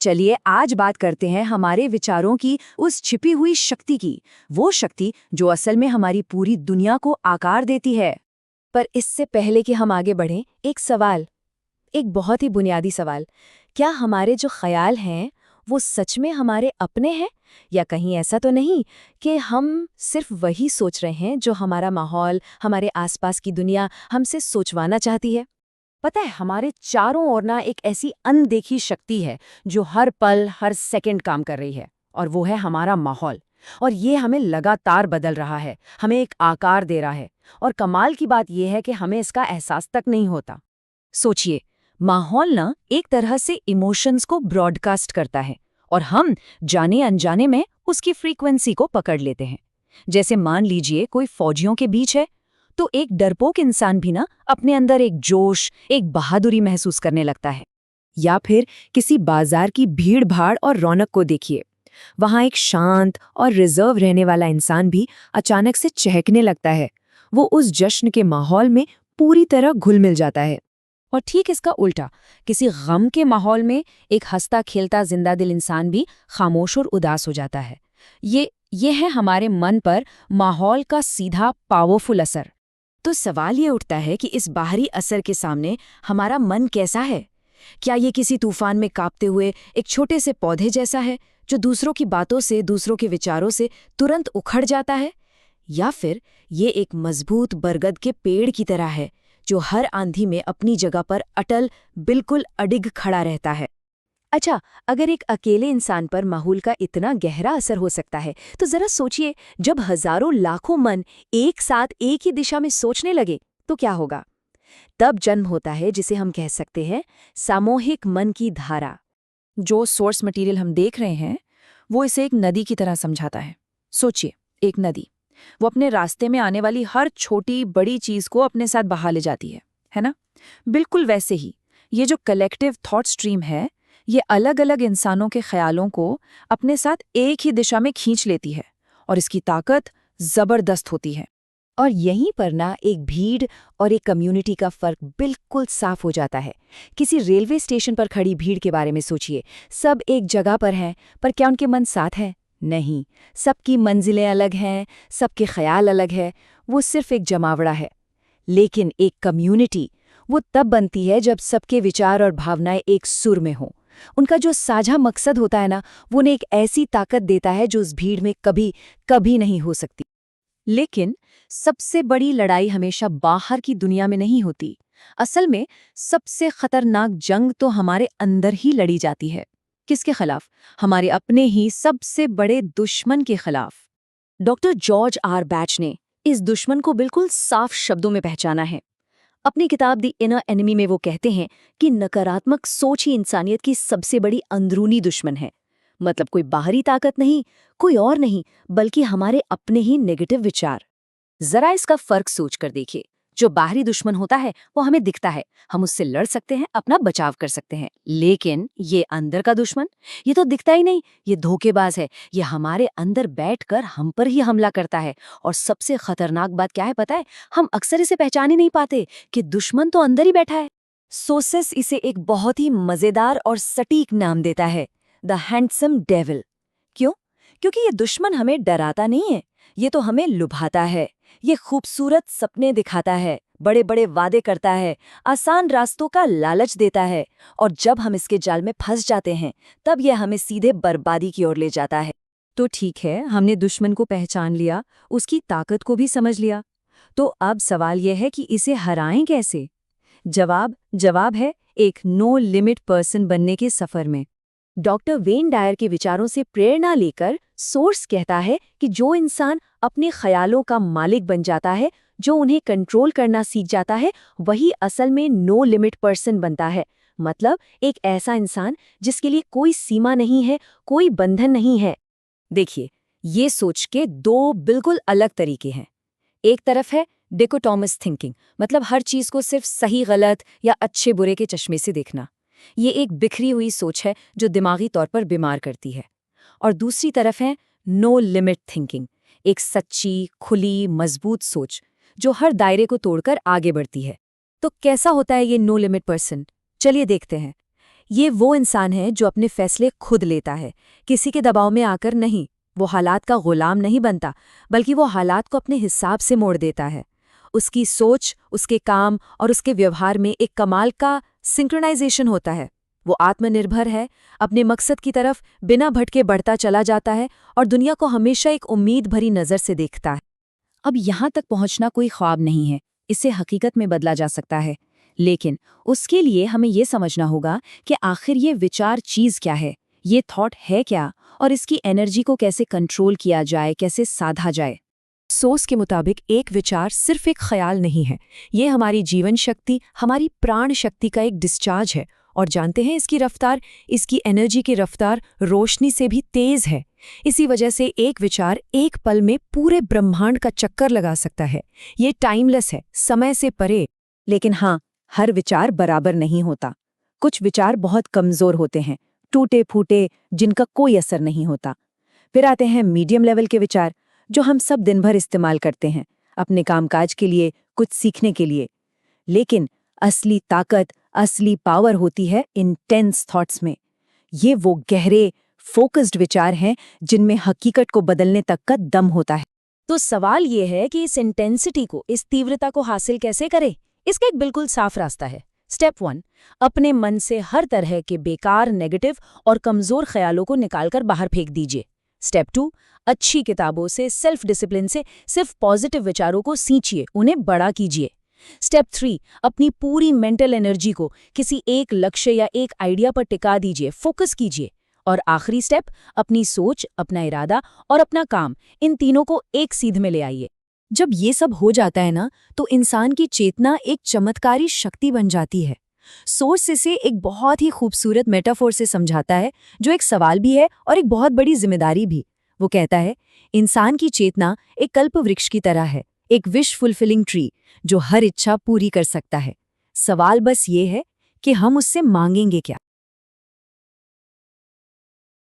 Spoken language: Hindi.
चलिए आज बात करते हैं हमारे विचारों की उस छिपी हुई शक्ति की, वो शक्ति जो असल में हमारी पूरी दुनिया को आकार देती है। पर इससे पहले कि हम आगे बढ़ें, एक सवाल, एक बहुत ही बुनियादी सवाल। क्या हमारे जो ख्याल हैं, वो सच में हमारे अपने हैं? या कहीं ऐसा तो नहीं कि हम सिर्फ वही सोच रहे हैं जो हमारा माहौल, हमारे आसपास की दुनिया हमसे सोचवाना चाहती है? पता है, हमारे चारों ओर ना एक ऐसी अनदेखी शक्ति है जो हर पल हर सेकंड काम कर रही है, और वो है हमारा माहौल। और ये हमें लगातार बदल रहा है, हमें एक आकार दे रहा है। और कमाल की बात यह है कि हमें इसका एहसास तक नहीं होता। सोचिए, माहौल ना एक तरह से इमोशंस को ब्रॉडकास्ट करता है, और हम जाने अनजाने में उसकी फ्रीक्वेंसी को पकड़ लेते हैं। जैसे मान लीजिए कोई फौजियों के बीच है, तो एक डरपोक इंसान भी ना अपने अंदर एक जोश, एक बहादुरी महसूस करने लगता है। या फिर किसी बाजार की भीड़ भाड़ और रौनक को देखिए, वहां एक शांत और रिजर्व रहने वाला इंसान भी अचानक से चहकने लगता है। वो उस जश्न के माहौल में पूरी तरह घुल मिल जाता है। और ठीक इसका उल्टा, किसी गम के माहौल में एक हंसता खेलता जिंदा दिल इंसान भी खामोश और उदास हो जाता है। ये है हमारे मन पर माहौल का सीधा पावरफुल असर। तो सवाल ये उठता है कि इस बाहरी असर के सामने हमारा मन कैसा है? क्या ये किसी तूफान में कांपते हुए एक छोटे से पौधे जैसा है जो दूसरों की बातों से, दूसरों के विचारों से तुरंत उखड़ जाता है? या फिर ये एक मजबूत बरगद के पेड़ की तरह है जो हर आंधी में अपनी जगह पर अटल, बिल्कुल अडिग खड़ा रहता है? अच्छा, अगर एक अकेले इंसान पर माहौल का इतना गहरा असर हो सकता है, तो जरा सोचिए, जब हजारों लाखों मन एक साथ एक ही दिशा में सोचने लगे तो क्या होगा? तब जन्म होता है जिसे हम कह सकते हैं सामूहिक मन की धारा। जो सोर्स मटेरियल हम देख रहे हैं, वो इसे एक नदी की तरह समझाता है। सोचिए, एक नदी, वो अपने रास्ते में आने वाली हर छोटी बड़ी चीज को अपने साथ बहा ले जाती है ना? बिल्कुल वैसे ही ये जो कलेक्टिव थॉट स्ट्रीम है, ये अलग अलग इंसानों के ख्यालों को अपने साथ एक ही दिशा में खींच लेती है, और इसकी ताकत जबरदस्त होती है। और यहीं पर ना एक भीड़ और एक कम्युनिटी का फर्क बिल्कुल साफ हो जाता है। किसी रेलवे स्टेशन पर खड़ी भीड़ के बारे में सोचिए। सब एक जगह पर हैं, पर क्या उनके मन साथ हैं? नहीं, सबकी मंजिलें अलग हैं, सबके ख्याल अलग है। वो सिर्फ एक जमावड़ा है। लेकिन एक कम्युनिटी वो तब बनती है जब सबके विचार और भावनाएं एक सुर में हों। उनका जो साझा मकसद होता है ना, वो उन्हें एक ऐसी ताकत देता है जो उस भीड़ में कभी कभी नहीं हो सकती। लेकिन सबसे बड़ी लड़ाई हमेशा बाहर की दुनिया में नहीं होती। असल में सबसे खतरनाक जंग तो हमारे अंदर ही लड़ी जाती है। किसके खिलाफ? हमारे अपने ही सबसे बड़े दुश्मन के खिलाफ। डॉक्टर जॉर्ज आर बैच ने इस दुश्मन को बिल्कुल साफ शब्दों में पहचाना है। अपनी किताब द इनर एनिमी में वो कहते हैं कि नकारात्मक सोच ही इंसानियत की सबसे बड़ी अंदरूनी दुश्मन है। मतलब कोई बाहरी ताकत नहीं, कोई और नहीं, बल्कि हमारे अपने ही नेगेटिव विचार। जरा इसका फर्क सोच कर देखिए। जो बाहरी दुश्मन होता है वो हमें दिखता है, हम उससे लड़ सकते हैं, अपना बचाव कर सकते हैं। लेकिन ये अंदर का दुश्मन, ये तो दिखता ही नहीं, ये धोखेबाज है। ये हमारे अंदर बैठकर हम पर ही हमला करता है। और सबसे खतरनाक बात क्या है पता है? हम अक्सर इसे पहचान ही नहीं पाते कि दुश्मन तो अंदर ही बैठा है। सोसेस इसे एक बहुत ही मजेदार और सटीक नाम देता है, द हैंडसम डेविल। क्यों? क्योंकि ये दुश्मन हमें डराता नहीं है, ये तो हमें लुभाता है। ये खूबसूरत सपने दिखाता है, बड़े बड़े वादे करता है, आसान रास्तों का लालच देता है। और जब हम इसके जाल में फंस जाते हैं, तब यह हमें सीधे बर्बादी की ओर ले जाता है। तो ठीक है, हमने दुश्मन को पहचान लिया, उसकी ताकत को भी समझ लिया। तो अब सवाल यह है कि इसे हराएं कैसे? जवाब है एक नो लिमिट पर्सन बनने के सफर में। डॉक्टर वेन डायर के विचारों से प्रेरणा लेकर सोर्स कहता है कि जो इंसान अपने ख्यालों का मालिक बन जाता है, जो उन्हें कंट्रोल करना सीख जाता है, वही असल में नो लिमिट पर्सन बनता है। मतलब एक ऐसा इंसान जिसके लिए कोई सीमा नहीं है, कोई बंधन नहीं है। देखिए, ये सोच के दो बिल्कुल अलग तरीके हैं। एक तरफ है डिकोटोमस थिंकिंग, मतलब हर चीज को सिर्फ सही गलत या अच्छे बुरे के चश्मे से देखना। ये एक बिखरी हुई सोच है जो दिमागी तौर पर बीमार करती है। और दूसरी तरफ है नो लिमिट थिंकिंग, एक सच्ची, खुली, मजबूत सोच जो हर दायरे को तोड़कर आगे बढ़ती है। तो कैसा होता है ये नो लिमिट पर्सन? चलिए देखते हैं। ये वो इंसान है जो अपने फैसले खुद लेता है, किसी के दबाव में आकर नहीं। वो हालात का गुलाम नहीं बनता, बल्कि वो हालात को अपने हिसाब से मोड़ देता है। उसकी सोच, उसके काम और उसके व्यवहार में एक कमाल का सिंक्रोनाइजेशन होता है। वो आत्मनिर्भर है, अपने मकसद की तरफ बिना भटके बढ़ता चला जाता है और दुनिया को हमेशा एक उम्मीद भरी नज़र से देखता है। अब यहाँ तक पहुँचना कोई ख्वाब नहीं है, इसे हकीकत में बदला जा सकता है। लेकिन उसके लिए हमें ये समझना होगा कि आखिर ये विचार चीज़ क्या है, ये थॉट है क्या, और इसकी एनर्जी को कैसे कंट्रोल किया जाए, कैसे साधा जाए। सोर्स के मुताबिक एक विचार सिर्फ एक ख्याल नहीं है, ये हमारी जीवन शक्ति, हमारी प्राण शक्ति का एक डिस्चार्ज है। और जानते हैं इसकी रफ्तार, इसकी एनर्जी की रफ्तार रोशनी से भी तेज है। इसी वजह से एक विचार एक पल में पूरे ब्रह्मांड का चक्कर लगा सकता है। ये टाइमलेस है, समय से परे। लेकिन हाँ, हर विचार बराबर नहीं होता। कुछ विचार बहुत कमज़ोर होते हैं, टूटे फूटे, जिनका कोई असर नहीं होता। फिर आते हैं मीडियम लेवल के विचार, जो हम सब दिन भर इस्तेमाल करते हैं, अपने कामकाज के लिए, कुछ सीखने के लिए। लेकिन असली ताकत, असली पावर होती है इंटेंस थॉट्स में। ये वो गहरे, फोकस्ड विचार हैं जिनमें हकीकत को बदलने तक का दम होता है। तो सवाल ये है कि इस इंटेंसिटी को, इस तीव्रता को हासिल कैसे करें? इसका एक बिल्कुल साफ रास्ता है। स्टेप 1, अपने मन से हर तरह के बेकार, नेगेटिव और कमजोर ख्यालों को निकालकर बाहर फेंक दीजिए। स्टेप 2, अच्छी किताबों से, सेल्फ डिसिप्लिन से सिर्फ पॉजिटिव विचारों को सींचिए, उन्हें बड़ा कीजिए। स्टेप 3, अपनी पूरी मेंटल एनर्जी को किसी एक लक्ष्य या एक आइडिया पर टिका दीजिए, फोकस कीजिए। और आखिरी स्टेप, अपनी सोच, अपना इरादा और अपना काम, इन तीनों को एक सीध में ले आइए। जब ये सब हो जाता है ना, तो इंसान की चेतना एक चमत्कारी शक्ति बन जाती है। सोर्स इसे एक बहुत ही खूबसूरत मेटाफोर से समझाता है, जो एक सवाल भी है और एक बहुत बड़ी जिम्मेदारी भी। वो कहता है, इंसान की चेतना एक कल्प वृक्ष की तरह है, एक विश फुलफिलिंग ट्री जो हर इच्छा पूरी कर सकता है। सवाल बस ये है कि हम उससे मांगेंगे क्या।